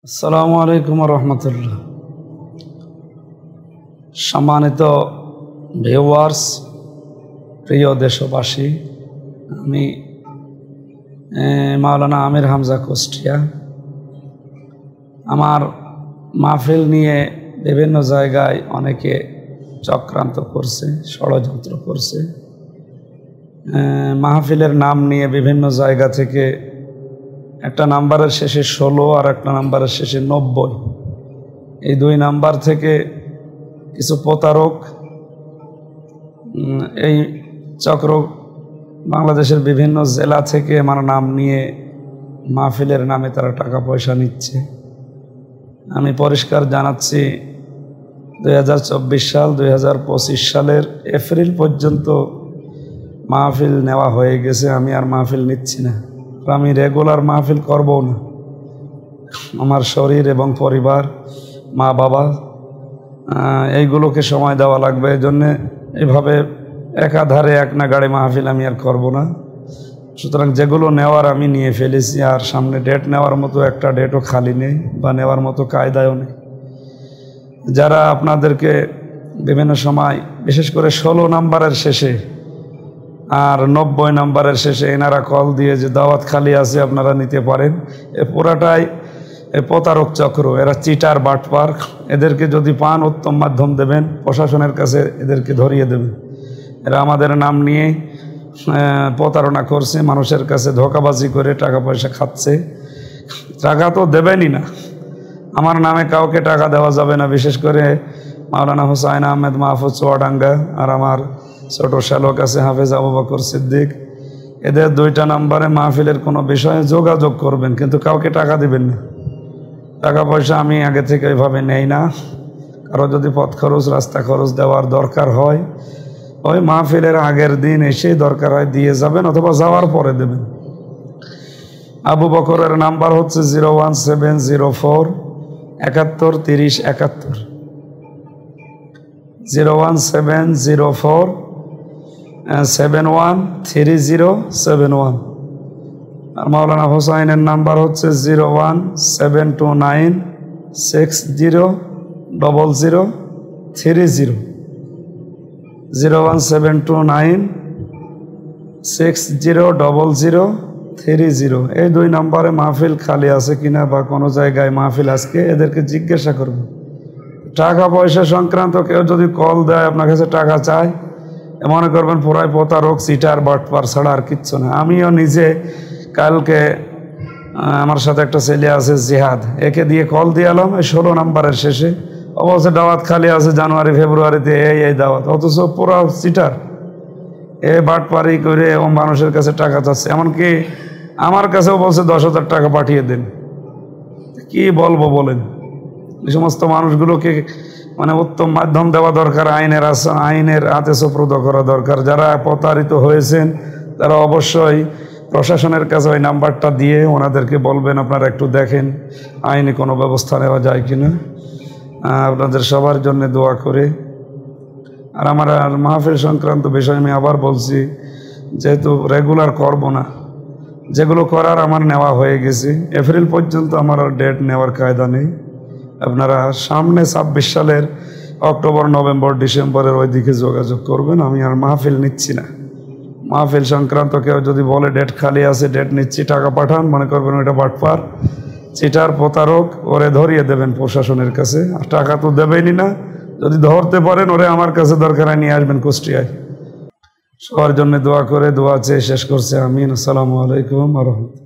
আসসালামু আলাইকুম রহমতুল্লাহ। সম্মানিত ভিউয়ার্স, প্রিয় দেশবাসী, আমি মাওলানা আমির হামজা কুষ্টিয়া। আমার মাহফিল নিয়ে বিভিন্ন জায়গায় অনেকে চক্রান্ত করছে, ষড়যন্ত্র করছে। মাহফিলের নাম নিয়ে বিভিন্ন জায়গা থেকে একটা নাম্বারের শেষে 16 আর একটা নাম্বারের শেষে 90, এই দুই নাম্বার থেকে কিছু প্রতারক এই চক্র বাংলাদেশের বিভিন্ন জেলা থেকে আমার নাম নিয়ে মাহফিলের নামে তারা টাকা পয়সা নিচ্ছে। আমি পরিষ্কার জানাচ্ছি, 2024 সাল 2025 সালের এপ্রিল পর্যন্ত মাহফিল নেওয়া হয়ে গেছে। আমি আর মাহফিল নিচ্ছি না, আমি রেগুলার মাহফিল করব না। আমার শরীর এবং পরিবার, মা বাবা, এইগুলোকে সময় দেওয়া লাগবে। এই জন্যে এভাবে একাধারে এক নাগাড়ে মাহফিল আমি আর করব না। সুতরাং যেগুলো নেওয়ার আমি নিয়ে ফেলেছি, আর সামনে ডেট নেওয়ার মতো একটা ডেটও খালি নেই বা নেওয়ার মতো কায়দাও নেই। যারা আপনাদেরকে বিভিন্ন সময়, বিশেষ করে 16 নাম্বারের শেষে আর 90 নাম্বারের শেষে এনারা কল দিয়ে যে দাওয়াত খালি আছে আপনারা নিতে পারেন, এ পুরাটাই প্রতারক চক্র। এরা চিটার বাটপার। এদেরকে যদি পান, উত্তম মাধ্যম দেবেন, প্রশাসনের কাছে এদেরকে ধরিয়ে দেবেন। এরা আমাদের নাম নিয়ে প্রতারণা করছে, মানুষের কাছে ধোঁকাবাজি করে টাকা পয়সা খাচ্ছে। টাকা তো দেবেনই না, আমার নামে কাউকে টাকা দেওয়া যাবে না। বিশেষ করে মাওলানা হুসাইন আহমেদ মাহফুজ চুয়াডাঙ্গা আর আমার ছোট শ্যালক আছে হাফেজ আবু বকর সিদ্দিক, এদের দুইটা নাম্বারে মাহফিলের কোনো বিষয়ে যোগাযোগ করবেন, কিন্তু কাউকে টাকা দিবেন না। টাকা পয়সা আমি আগে থেকে এইভাবে নেই না। কারো যদি পথ খরচ, রাস্তা খরচ দেওয়ার দরকার হয়, ওই মাহফিলের আগের দিন এসে দরকার হয় দিয়ে যাবেন, অথবা যাওয়ার পরে দেবেন। আবু বকরের নাম্বার হচ্ছে 01704 71 30 71, 01704 713071। আর মাওলানা হুসাইনের নাম্বার হচ্ছে 01729 600030, 01729 600030। এই দুই নাম্বারে মাহফিল খালি আছে কিনা বা কোনো জায়গায় মাহফিল আজকে, এদেরকে জিজ্ঞাসা করবে। টাকা পয়সা সংক্রান্ত কেউ যদি কল দেয়, আপনার কাছে টাকা চায়, মনে করবেন পুরাই প্রতারক, চিটার বাটপার ছাড়া আর কিচ্ছু না। আমিও নিজে কালকে আমার সাথে একটা ছেলে আছে জিহাদ, একে দিয়ে কল দিয়ে এলাম 16 নাম্বারের শেষে, অবশ্য দাওয়াত খালি আছে জানুয়ারি ফেব্রুয়ারিতে, এই দাওয়াত, অথচ পুরা চিটার, বাটপারি করে এবং মানুষের কাছে টাকা চাচ্ছে। এমনকি আমার কাছেও বলছে 10,000 টাকা পাঠিয়ে দেন। কি বলবো বলেন? এই সমস্ত মানুষগুলোকে উত্তম মাধ্যম দেওয়া দরকার, আইনের হাতে সুপ্রদ করা দরকার। যারা প্রতারিত হয়েছেন তারা অবশ্যই প্রশাসনের কাছে ওই নাম্বারটা দিয়ে ওনাদেরকে বলবেন, আপনারা একটু দেখেন আইনে কোনো ব্যবস্থা নেওয়া যায় কিনা। আপনাদের সবার জন্য দোয়া করে। আর আমার মাহফিল সংক্রান্ত বিষয় আমি আবার বলছি, যেহেতু রেগুলার করব না, যেগুলো করার আমার নেওয়া হয়ে গেছে। এপ্রিল পর্যন্ত আমার আর ডেট নেওয়ার কায়দা নেই। আপনারা সামনে 26 সালের অক্টোবর, নভেম্বর, ডিসেম্বরের ওই দিকে যোগাযোগ করবেন। আমি আর মাহফিল নিচ্ছি না। মাহফিল সংক্রান্ত কেউ যদি বলে ডেট খালি আছে, ডেট নিচ্ছি, টাকা পাঠান, মনে করবেন ওইটা বাটপার, চিটার, প্রতারক, ওরে ধরিয়ে দেবেন প্রশাসনের কাছে। আর টাকা তো দেবেনই না। যদি ধরতে পারেন, ওরে আমার কাছে দরকার নিয়ে আসবেন কুষ্টিয়ায়। সবার জন্য দোয়া করে, দোয়া চেয়ে শেষ করছে। আমিন। আসসালামু আলাইকুম ওয়া রাহমাতুল্লাহ।